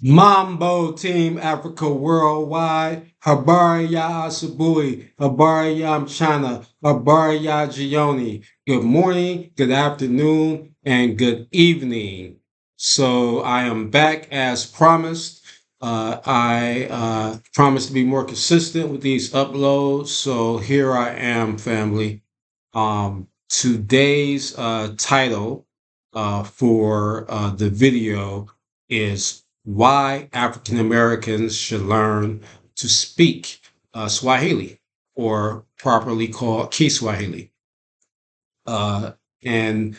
Mambo Team Africa Worldwide, Habari Ya Asubui, Habari Ya Mchana, Habari Ya Jioni. Good morning, good afternoon, and good evening. So I am back as promised. I promised to be more consistent with these uploads. So here I am, family. Today's title for the video is why African Americans should learn to speak Swahili, or properly called Kiswahili. Uh, and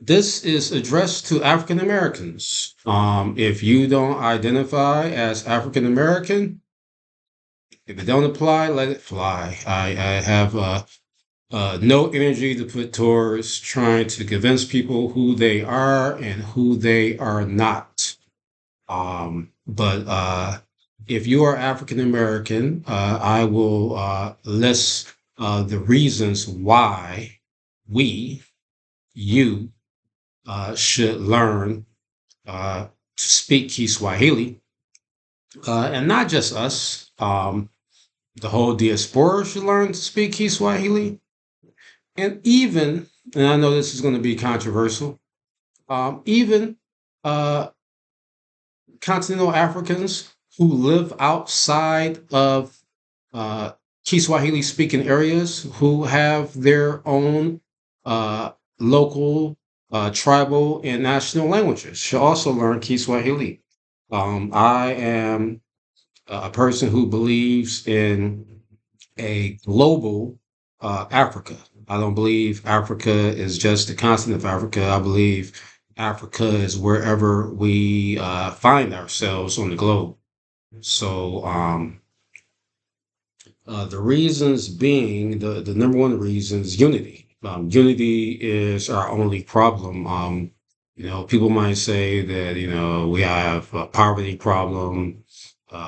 This is addressed to African Americans. If you don't identify as African American, if it don't apply, let it fly. I have no energy to put towards trying to convince people who they are and who they are not. But if you are African American, I will list the reasons why we, you, should learn to speak Kiswahili, and not just us. The whole diaspora should learn to speak Kiswahili, and I know this is going to be controversial. Even uh, continental Africans who live outside of uh, Kiswahili speaking areas, who have their own uh, local, tribal, and national languages, should also learn Kiswahili. I am a person who believes in a global Africa. I don't believe Africa is just the continent of Africa. I believe Africa is wherever we find ourselves on the globe. So the reasons being, the number one reason is unity. Unity is our only problem. People might say that, we have a poverty problem,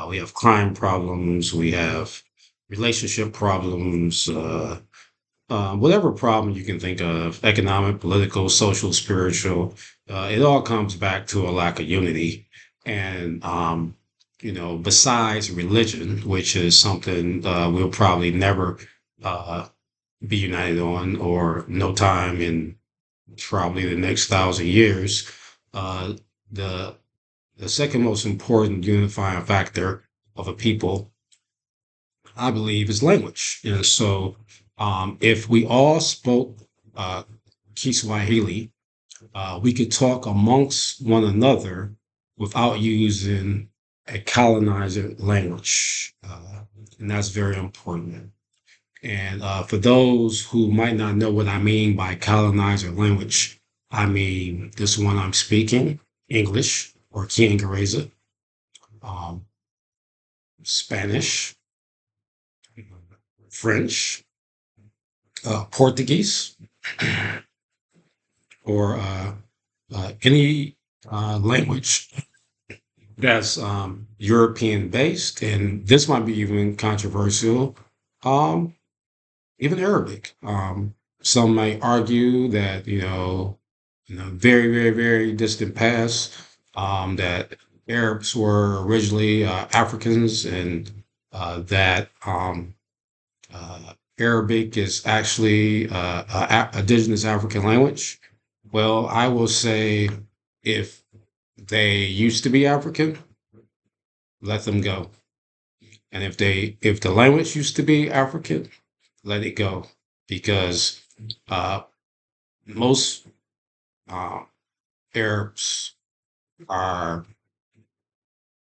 we have crime problems, we have relationship problems, whatever problem you can think of, economic, political, social, spiritual, it all comes back to a lack of unity. And, besides religion, which is something we'll probably never uh, be united on, or no time in probably the next 1,000 years, uh, the the second most important unifying factor of a people, I believe, is language. And so, if we all spoke uh, Kiswahili, we could talk amongst one another without using a colonizer language. And that's very important. And for those who might not know what I mean by colonizer language, I mean this one I'm speaking, English or Kiingereza, um, Spanish, French, Portuguese, or any language that's European based, and this might be even controversial, um, even Arabic. Some might argue that, very, very, very distant past, that Arabs were originally Africans, and that Arabic is actually a indigenous African language. Well, I will say, if they used to be African, let them go. And if the language used to be African, let it go, because uh, most uh, Arabs are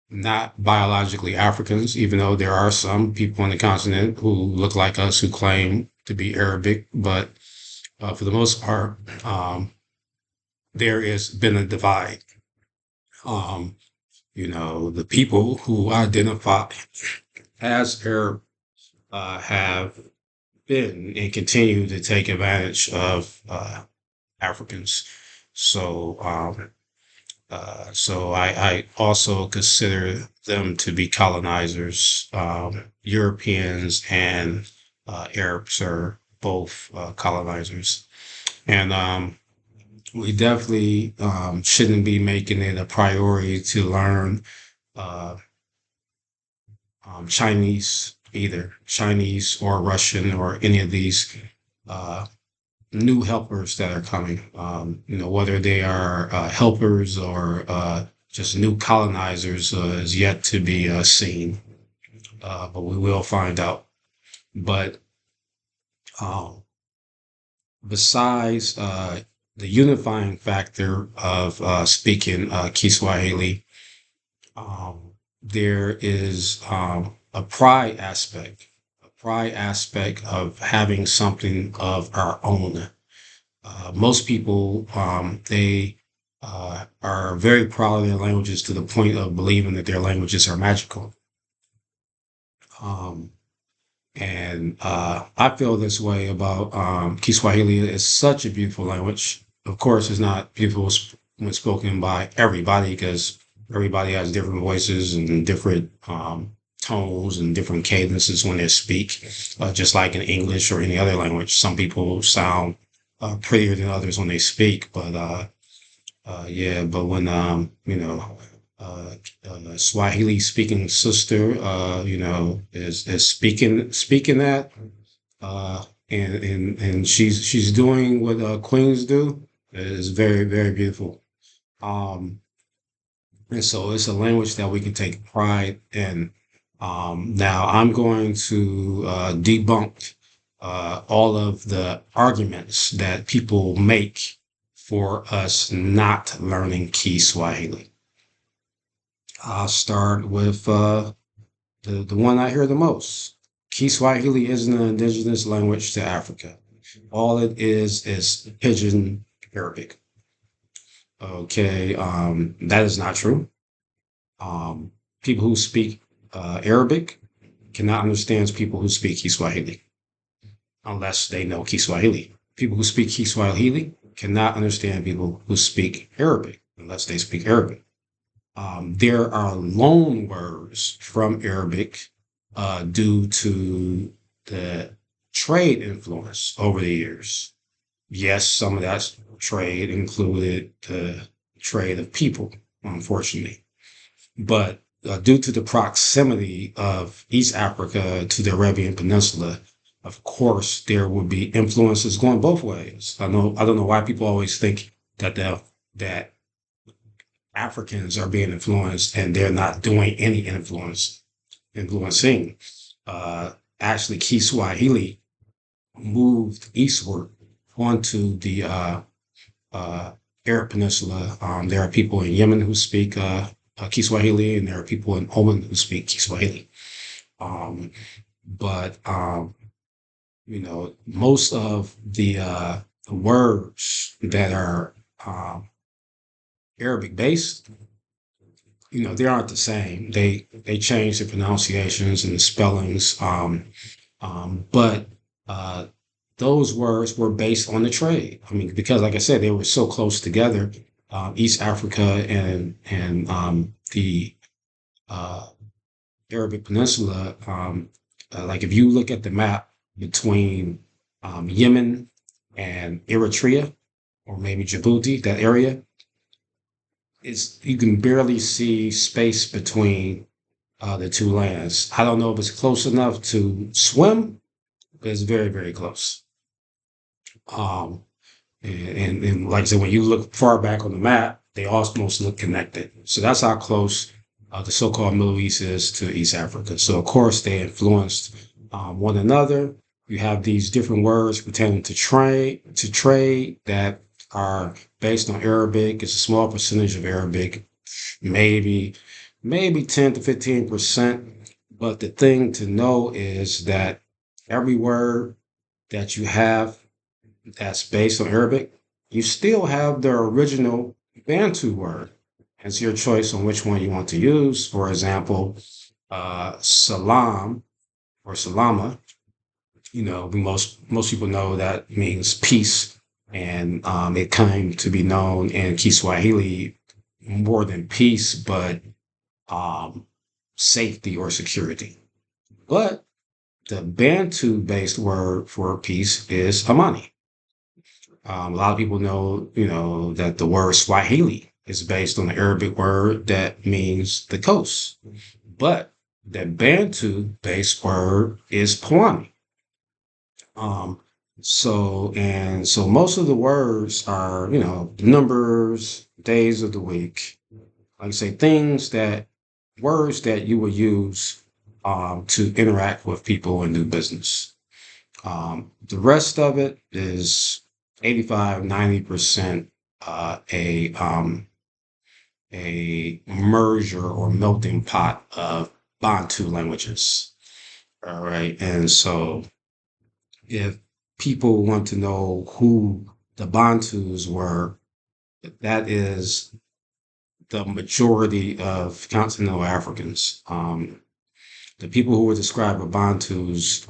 not biologically Africans, even though there are some people on the continent who look like us who claim to be Arabic. But for the most part, there has been a divide. Um, the people who identify as Arab have been and continue to take advantage of Africans. So, I also consider them to be colonizers. Europeans and Arabs are both colonizers. And we definitely shouldn't be making it a priority to learn uh, Chinese, either Chinese or Russian or any of these uh, new helpers that are coming. Whether they are helpers or just new colonizers is yet to be seen, but we will find out. But um, besides the unifying factor of speaking Kiswahili, there is a pride aspect of having something of our own. Most people, they are very proud of their languages to the point of believing that their languages are magical. Um, and I feel this way about Kiswahili. It's such a beautiful language. Of course, it's not beautiful when spoken by everybody because everybody has different voices and different tones and different cadences when they speak. Just like in English or any other language, some people sound prettier than others when they speak. But yeah, but when uh, Swahili speaking sister, is speaking that, and she's doing what queens do. It is very very beautiful. Um, and so it's a language that we can take pride in. Now I'm going to debunk all of the arguments that people make for us not learning Kiswahili. I'll start with the one I hear the most. Kiswahili isn't an indigenous language to Africa. All it is Pidgin Arabic. Okay, that is not true. Um, People who speak Arabic cannot understand people who speak Kiswahili unless they know Kiswahili. People who speak Kiswahili cannot understand people who speak Arabic unless they speak Arabic. There are loan words from Arabic due to the trade influence over the years. Yes, some of that trade included the trade of people, unfortunately. But due to the proximity of East Africa to the Arabian Peninsula, of course, there would be influences going both ways. I don't know why people always think that Africans are being influenced and they're not doing any influencing. Actually, Kiswahili moved eastward onto the Arab Peninsula. There are people in Yemen who speak Kiswahili, and there are people in Oman who speak Kiswahili. Um, but most of the words that are Arabic based, they aren't the same. They change the pronunciations and the spellings, but uh, those words were based on the trade. I mean, because like I said, they were so close together, East Africa and the uh, Arabic Peninsula. Like if you look at the map between Yemen and Eritrea, or maybe Djibouti, that area, is you can barely see space between the two lands. I don't know if it's close enough to swim, but it's very, very close. Um, and like I said, when you look far back on the map, they almost look connected. So that's how close the so-called Middle East is to East Africa. So of course they influenced one another. You have these different words pertaining to trade that are based on Arabic. It's a small percentage of Arabic, maybe maybe 10 to 15%. But the thing to know is that every word that you have that's based on Arabic, you still have the original Bantu word. It's your choice on which one you want to use. For example, salam or salama, most people know that means peace, and it came to be known in Kiswahili more than peace, but um, safety or security. But the Bantu-based word for peace is amani. A lot of people know, that the word Swahili is based on the Arabic word that means the coast. But the Bantu-based word is Pwani. Um, so most of the words are, numbers, days of the week, like I say, words that you would use to interact with people and do business. The rest of it is 85, 90% a merger or melting pot of Bantu languages. All right. And so if people want to know who the Bantus were, that is the majority of continental Africans. The people who were described as Bantus,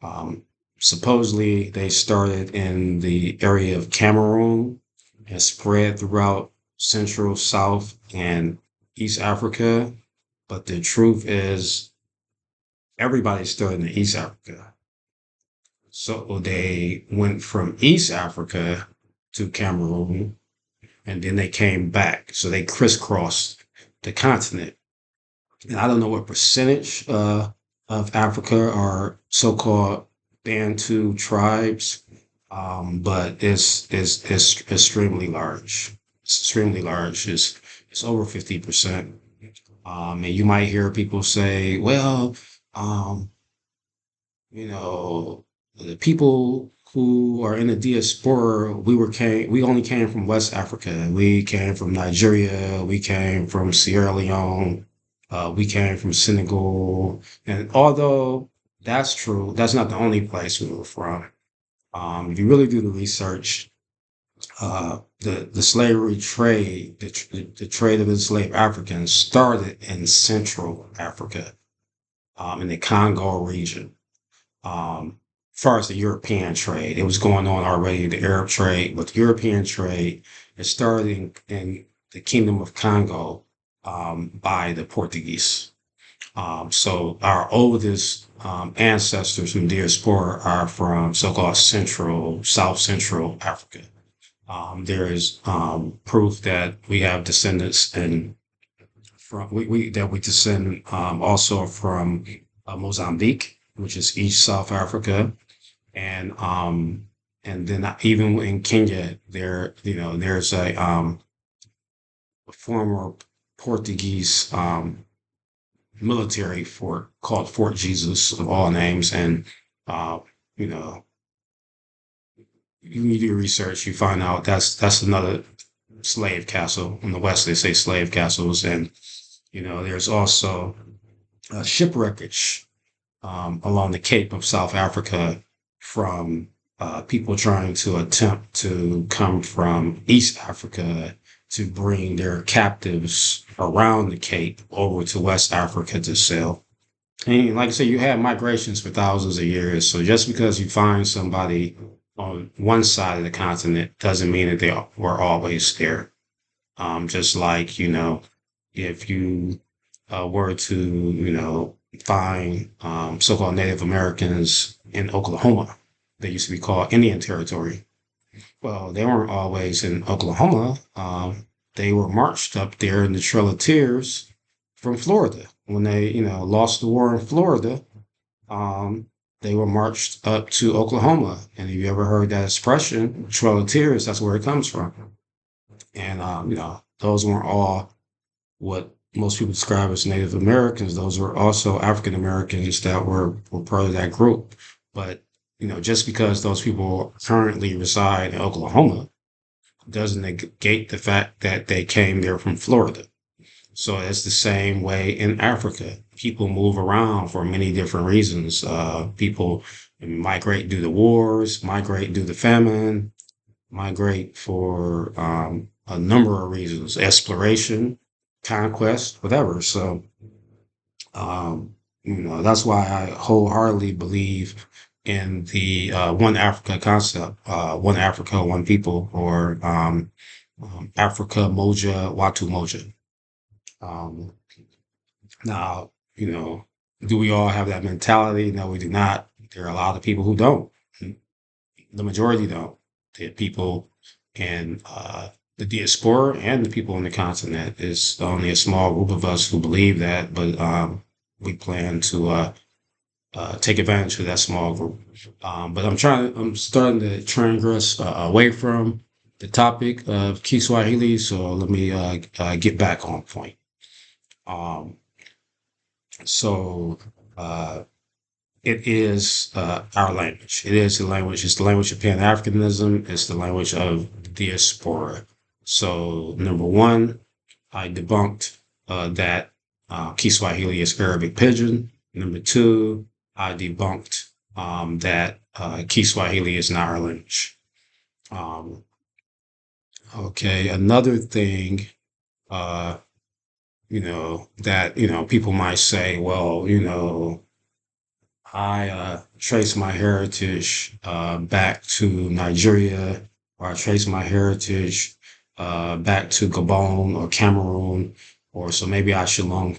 um, supposedly they started in the area of Cameroon and spread throughout Central, South, and East Africa. But the truth is, everybody started in East Africa. So they went from East Africa to Cameroon, and then they came back. So they crisscrossed the continent. And I don't know what percentage of Africa are so-called Bantu tribes, but it's extremely large. It's extremely large. It's over 50%. And you might hear people say, "Well, um, you know, the people who are in the diaspora, we only came from West Africa. We came from Nigeria. We came from Sierra Leone. We came from Senegal. And although that's true, that's not the only place we were from. If you really do the research, the slavery trade, the trade of enslaved Africans started in Central Africa, in the Congo region. As far as the European trade, it was going on already, the Arab trade, but the European trade, it started in the Kingdom of Congo, by the Portuguese. So our oldest ancestors from diaspora are from so-called South Central Africa. There is proof that we have descendants that we descend also from Mozambique, which is East South Africa, and then even in Kenya, there's a former Portuguese military fort called Fort Jesus of all names, and uh, you know you do your research, you find out that's another slave castle. In the West, they say slave castles, and there's also shipwreckage along the Cape of South Africa from people trying to attempt to come from East Africa to bring their captives around the Cape over to West Africa to sell. And like I said, you have migrations for thousands of years. So just because you find somebody on one side of the continent doesn't mean that they were always there. Just like, if you were to, find so-called Native Americans in Oklahoma, they used to be called Indian Territory. Well, they weren't always in Oklahoma. They were marched up there in the Trail of Tears from Florida. When they, lost the war in Florida, um, they were marched up to Oklahoma. And if you ever heard that expression, Trail of Tears, that's where it comes from. And, those weren't all what most people describe as Native Americans. Those were also African Americans that were part of that group. But, just because those people currently reside in Oklahoma doesn't negate the fact that they came there from Florida. So it's the same way in Africa. People move around for many different reasons. People migrate due to wars, migrate due to famine, migrate for a number of reasons, exploration, conquest, whatever. So, that's why I wholeheartedly believe in the one Africa concept, one Africa, one people, or Africa Moja, Watu Moja. Um, Now, do we all have that mentality? No, we do not. There are a lot of people who don't. The majority don't. the people in the diaspora and the people on the continent. It's only a small group of us who believe that, but we plan to take advantage of that small group. But I'm starting to transgress away from the topic of Kiswahili, so let me get back on point. Um, so, uh, it is our language. It is the language. It's the language of Pan Africanism. It's the language of diaspora. So, number one, I debunked that Kiswahili is Arabic Pidgin. Number two, I debunked that Kiswahili is not our language. Um, okay, another thing, uh, that, people might say, well, I trace my heritage back to Nigeria, or I trace my heritage back to Gabon or Cameroon, or so maybe I should learn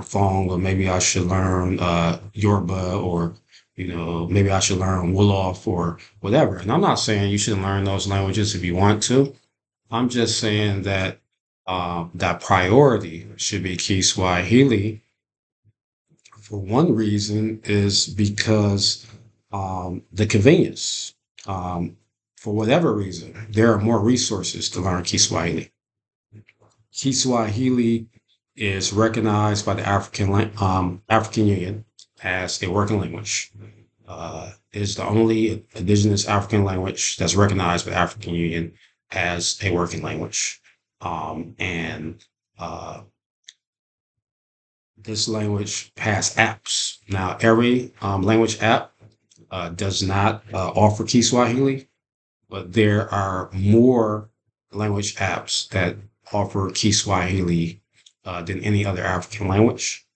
Fong, or maybe I should learn Yoruba, or maybe I should learn Wolof or whatever. And I'm not saying you shouldn't learn those languages if you want to. I'm just saying that that priority should be Kiswahili for one reason is because the convenience. For whatever reason, there are more resources to learn Kiswahili. Kiswahili is recognized by the African Union as a working language. It is the only indigenous African language that's recognized by the African Union as a working language. And this language has apps. Now, every language app does not offer Kiswahili, but there are more language apps that offer Kiswahili than any other African language.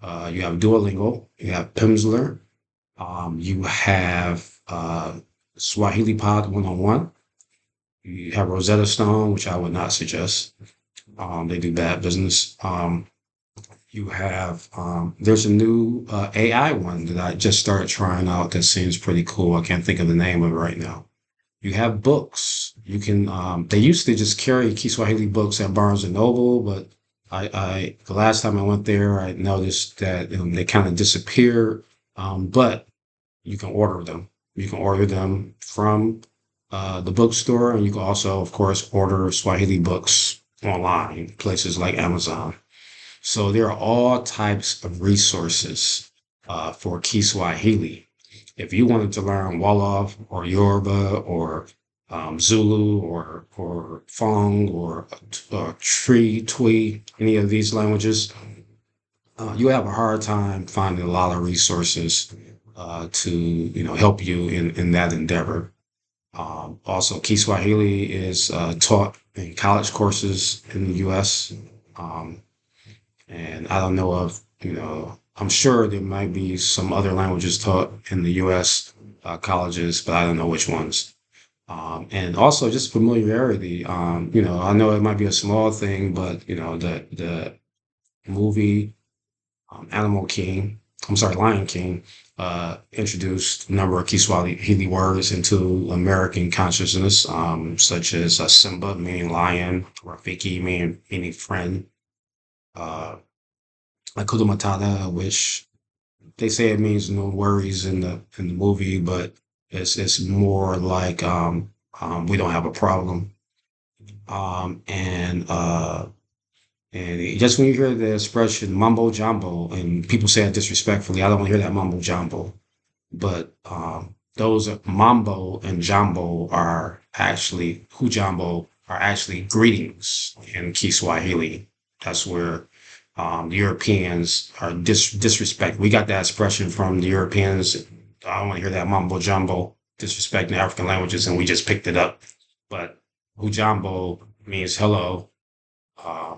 You have Duolingo, you have Pimsleur, you have Swahili Pod 101, you have Rosetta Stone, which I would not suggest. They do bad business. You have there's a new AI one that I just started trying out that seems pretty cool. I can't think of the name of it right now. You have books. You can they used to just carry Kiswahili books at Barnes and Noble, but I the last time I went there, I noticed that they kind of disappeared. But you can order them. You can order them from the bookstore, and you can also, of course, order Swahili books online, places like Amazon. So there are all types of resources for Kiswahili. If you wanted to learn Wolof or Yoruba or Zulu or Fong or Tree, Twi, any of these languages, you have a hard time finding a lot of resources to help you in that endeavor. Also, Kiswahili is taught in college courses in the U.S. Um, and I don't know of, I'm sure there might be some other languages taught in the U.S. Colleges, but I don't know which ones. And also just familiarity. I know it might be a small thing, but the movie Animal King, I'm sorry, Lion King, introduced a number of Kiswahili words into American consciousness, such as Simba, meaning lion, Rafiki, meaning friend, uh, Hakuna Matata, which they say it means no worries in the movie, but it's more like we don't have a problem. And just when you hear the expression mumbo jumbo, and people say it disrespectfully, I don't want to hear that mumbo jumbo. But those mambo and jumbo are actually hujambo are actually greetings in Kiswahili. That's where the Europeans are disrespect. We got that expression from the Europeans. I don't want to hear that mumbo jumbo disrespecting African languages, and we just picked it up. But hujambo means hello, uh,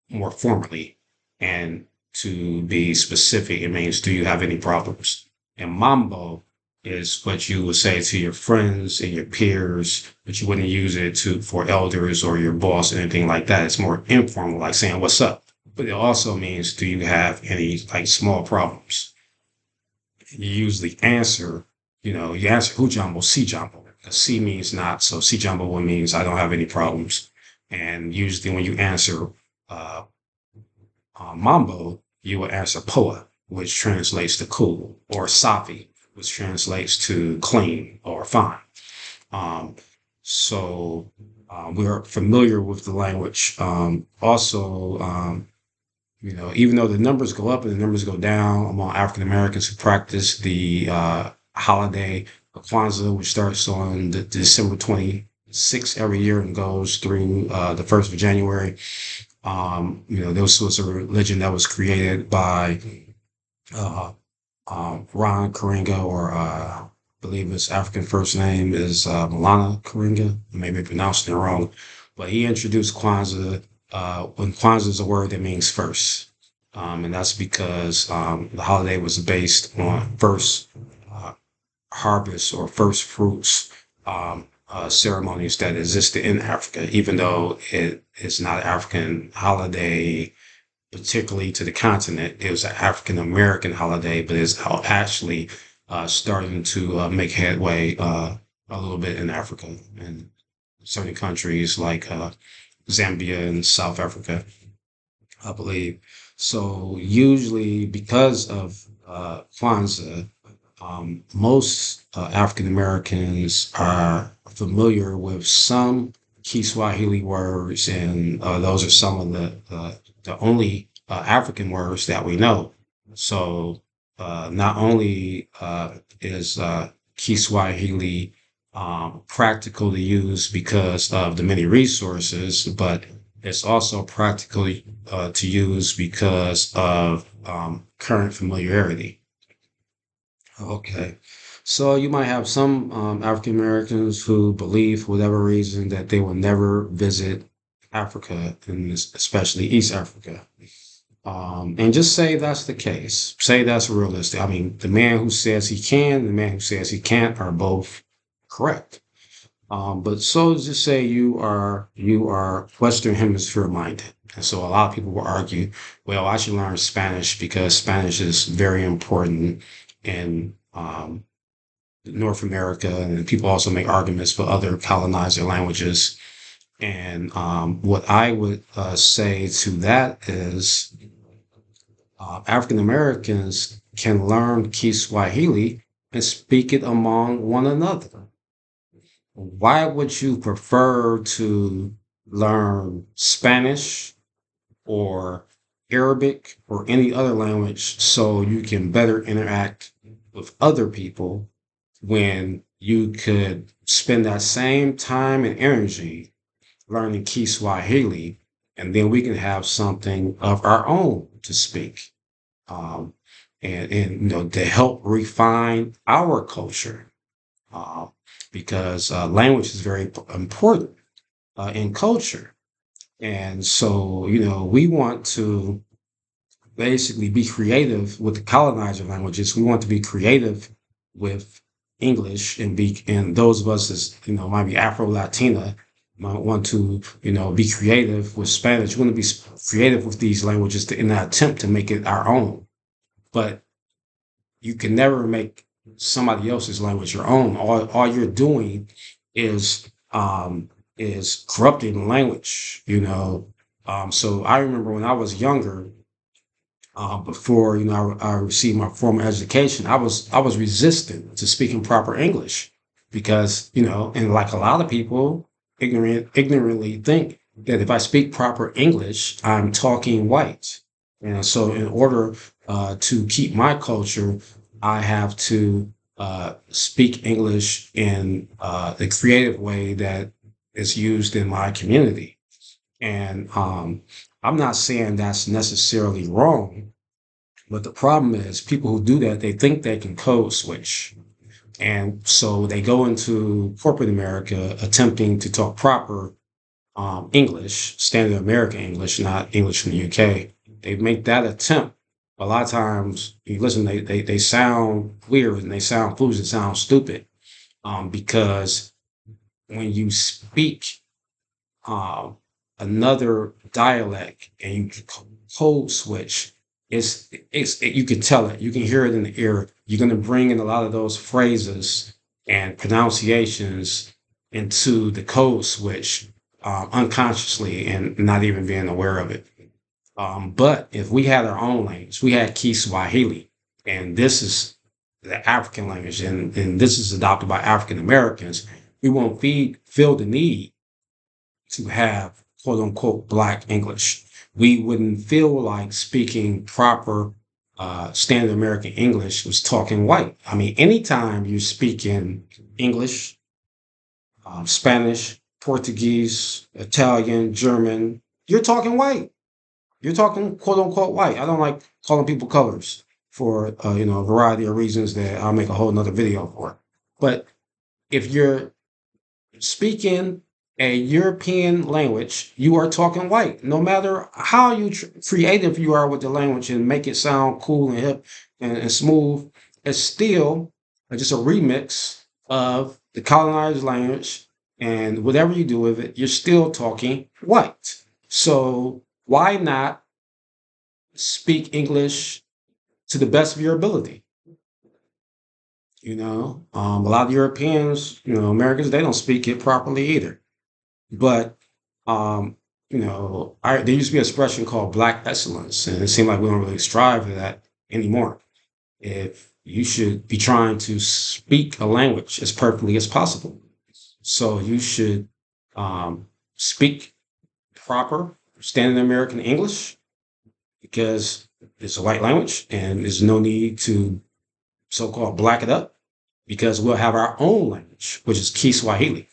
more formally, and to be specific, it means do you have any problems? And mambo is what you would say to your friends and your peers, but you wouldn't use it to for elders or your boss or anything like that. It's more informal, like saying what's up. But it also means do you have any like small problems? You usually answer, you answer hujambo, si jambo. C means not. So C jumbo one means I don't have any problems. And usually when you answer uh, mambo, you will answer poa, which translates to cool, or safi, which translates to clean or fine. Um, so we are familiar with the language. Also, even though the numbers go up and the numbers go down among African Americans who practice the holiday of Kwanzaa, which starts on December 26th every year and goes through the 1st of January. This was a religion that was created by uh, Ron Karenga, or I believe his African first name is Malana Karenga. I may be pronouncing it wrong, but he introduced Kwanzaa when Kwanzaa is a word that means first. And that's because the holiday was based on first uh, harvest or first fruits ceremonies that existed in Africa, even though it is not an African holiday particularly to the continent. It was an African American holiday, but it's actually starting to make headway a little bit in Africa and certain countries like Zambia and South Africa, I believe. So usually, because of Kwanzaa, most African Americans are familiar with some key Swahili words, and those are some of the only African words that we know. So not only is Kiswahili practical to use because of the many resources, but it's also practical to use because of current familiarity. Okay. So you might have some African Americans who believe, for whatever reason, that they will never visit Africa, and especially East Africa. And just say that's the case. Say that's realistic. I mean, the man who says he can, the man who says he can't are both correct. But so just say you are Western Hemisphere minded. And so a lot of people will argue, well, I should learn Spanish because Spanish is very important in North America, and people also make arguments for other colonizer languages. And what I would say to that is African Americans can learn Kiswahili and speak it among one another. Why would you prefer to learn Spanish or Arabic or any other language so you can better interact with other people when you could spend that same time and energy learning Kiswahili, and then we can have something of our own to speak, um, and to help refine our culture, uh, because language is very important in culture. And so, we want to basically be creative with the colonizer languages. We want to be creative with English, and those of us as might be Afro Latina might want to be creative with Spanish. We want to be creative with these languages in an attempt to make it our own. But you can never make somebody else's language your own. All you're doing is corrupting the language. So I remember when I was younger, before I received my formal education, I was resistant to speaking proper English because and like a lot of people, ignorantly think that if I speak proper English, I'm talking white. And so, in order to keep my culture, I have to speak English in the creative way that is used in my community. And I'm not saying that's necessarily wrong, but the problem is people who do that, they think they can code switch. And so they go into corporate America attempting to talk proper English, standard American English, not English from the UK. They make that attempt. A lot of times, you listen, they sound weird and they sound foolish and sound stupid, because when you speak um, another dialect and you code switch, you can tell it, you can hear it in the ear. You're going to bring in a lot of those phrases and pronunciations into the code switch unconsciously and not even being aware of it. But if we had our own language, we had Kiswahili, and this is the African language, and this is adopted by African Americans, we won't feel the need to have quote unquote Black English. We wouldn't feel like speaking proper standard American English was talking white. I mean, anytime you speak in English, Spanish, Portuguese, Italian, German, you're talking white. You're talking quote unquote white. I don't like calling people colors for a variety of reasons that I'll make a whole nother video for. But if you're speaking a European language, you are talking white. No matter how creative you are with the language and make it sound cool and hip and smooth, it's still just a remix of the colonized language. And whatever you do with it, you're still talking white. So why not speak English to the best of your ability? A lot of Europeans, Americans, they don't speak it properly either. But there used to be an expression called black excellence, and it seemed like we don't really strive for that anymore. If you should be trying to speak a language as perfectly as possible. So you should speak proper standard American English because it's a white language and there's no need to so-called black it up because we'll have our own language, which is Kiswahili.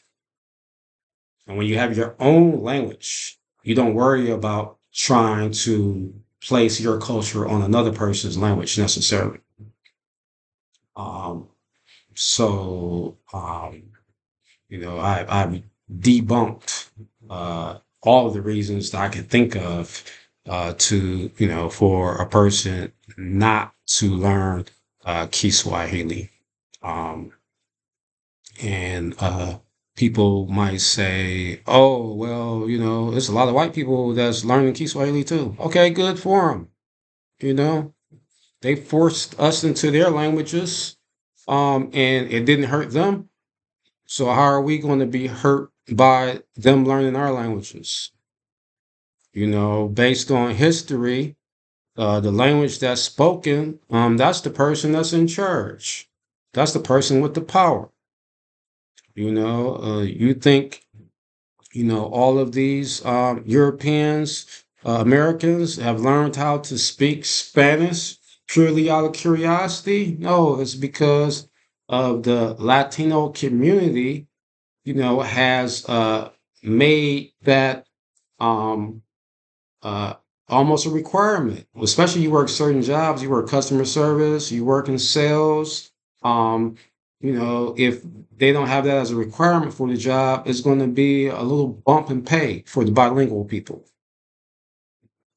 And when you have your own language, you don't worry about trying to place your culture on another person's language necessarily. Um, I've debunked all of the reasons that I could think of for a person not to learn Kiswahili. Um, and people might say, oh, well, there's a lot of white people that's learning Kiswahili too. Okay, good for them. They forced us into their languages, and it didn't hurt them. So how are we going to be hurt by them learning our languages? Based on history, the language that's spoken, that's the person that's in charge. That's the person with the power. You think, all of these Europeans, Americans have learned how to speak Spanish purely out of curiosity? No, it's because of the Latino community, has made that um, uh, almost a requirement. Especially you work certain jobs, you work customer service, you work in sales. If they don't have that as a requirement for the job, it's going to be a little bump in pay for the bilingual people.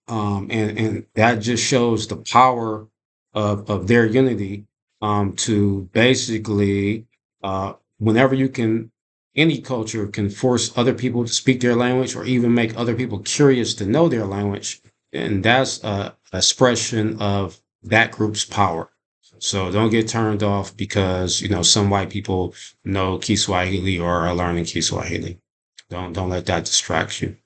And that just shows the power of their unity to basically, whenever you can, any culture can force other people to speak their language or even make other people curious to know their language. And that's a expression of that group's power. So don't get turned off because, some white people know Kiswahili or are learning Kiswahili. Don't let that distract you.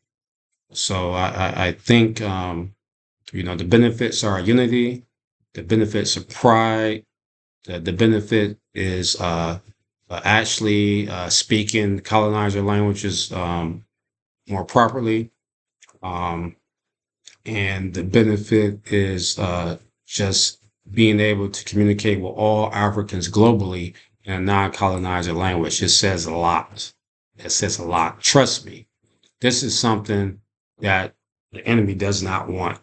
So I think, the benefits are unity. The benefits of pride. The benefit is actually speaking colonizer languages more properly. Um, and the benefit is just being able to communicate with all Africans globally in a non-colonizer language. It says a lot. It says a lot. Trust me, this is something that the enemy does not want.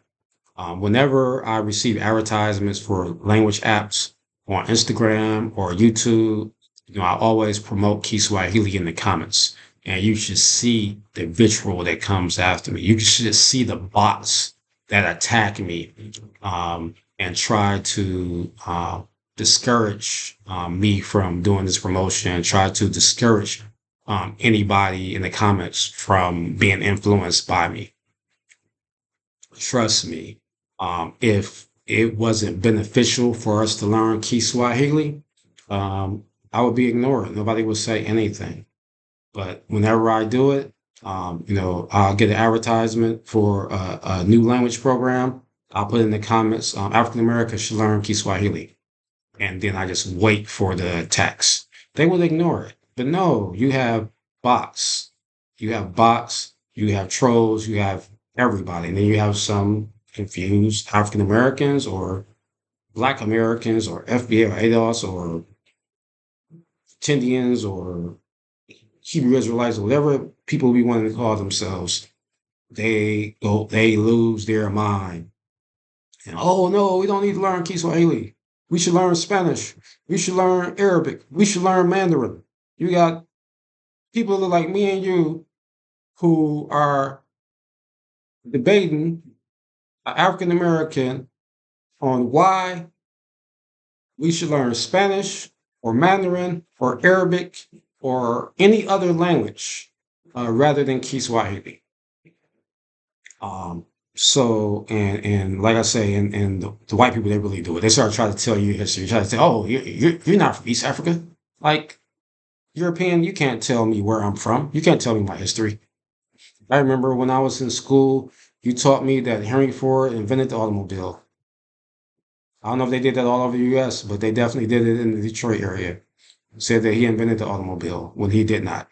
Whenever I receive advertisements for language apps on Instagram or YouTube, I always promote Kiswahili in the comments. And you should see the vitriol that comes after me. You should see the bots that attack me and try to discourage me from doing this promotion and try to discourage anybody in the comments from being influenced by me. Trust me, if it wasn't beneficial for us to learn Kiswahili, I would be ignored. Nobody would say anything. But whenever I do it, I'll get an advertisement for a new language program. I'll put in the comments, African Americans should learn Kiswahili. And then I just wait for the attacks. They will ignore it. But no, you have bots. You have bots, you have trolls, you have everybody. And then you have some confused African Americans or Black Americans or FBA or ADOS or Chindians or Hebrew Israelites or whatever people we want to call themselves. They lose their mind. And oh no, we don't need to learn Kiswahili. We should learn Spanish. We should learn Arabic. We should learn Mandarin. You got people like me and you who are debating African American on why we should learn Spanish or Mandarin or Arabic or any other language rather than Kiswahili. And like I say, and the white people, they really do it. They start trying to tell you history, try to say, oh, you're not from East Africa. Like, European, you can't tell me where I'm from. You can't tell me my history. I remember when I was in school, you taught me that Henry Ford invented the automobile. I don't know if they did that all over the US, but they definitely did it in the Detroit area. Said that he invented the automobile when he did not.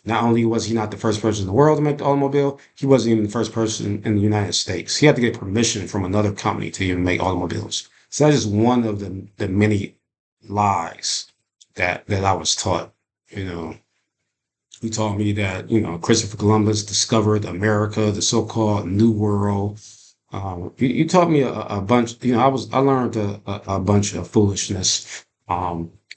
Not only was he not the first person in the world to make the automobile, he wasn't even the first person in the United States. He had to get permission from another company to even make automobiles. So that's just one of the many lies that I was taught. You know, he taught me that, Christopher Columbus discovered America, the so-called New World. You taught me a bunch, I learned a bunch of foolishness.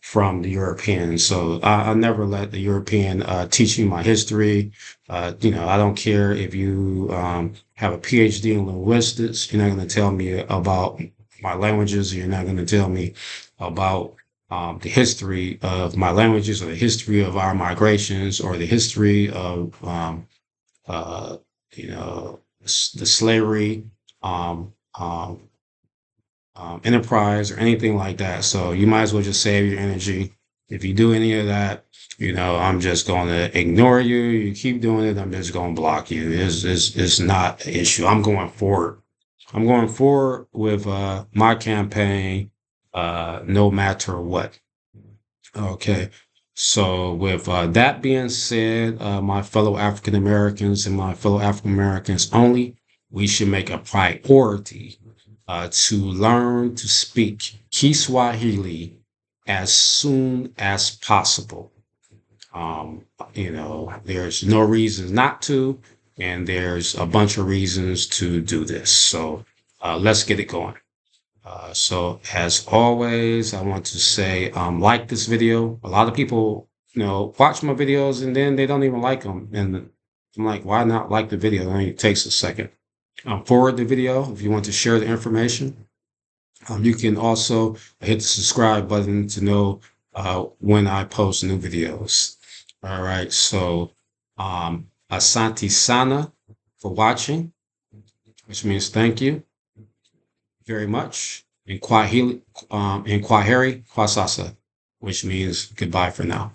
From the Europeans. So I never let the European teach me my history. I don't care if you have a PhD in linguistics. You're not going to tell me about my languages. You're not going to tell me about the history of my languages or the history of our migrations or the history of, uh, the slavery. Um, um, Enterprise or anything like that. So you might as well just save your energy. If you do any of that, I'm just going to ignore you. You keep doing it, I'm just going to block you. It's not an issue. I'm going forward. I'm going forward with my campaign, no matter what. Okay. So with that being said, my fellow African Americans and my fellow African Americans only, we should make a priority to learn to speak Kiswahili as soon as possible. There's no reason not to, and there's a bunch of reasons to do this. So let's get it going. So as always, I want to say, like this video. A lot of people, watch my videos and then they don't even like them. And I'm like, why not like the video? It only takes a second. Forward the video if you want to share the information. You can also hit the subscribe button to know when I post new videos. All right. So, Asante Sana for watching, which means thank you very much. And Kwaheri Kwasasa, which means goodbye for now.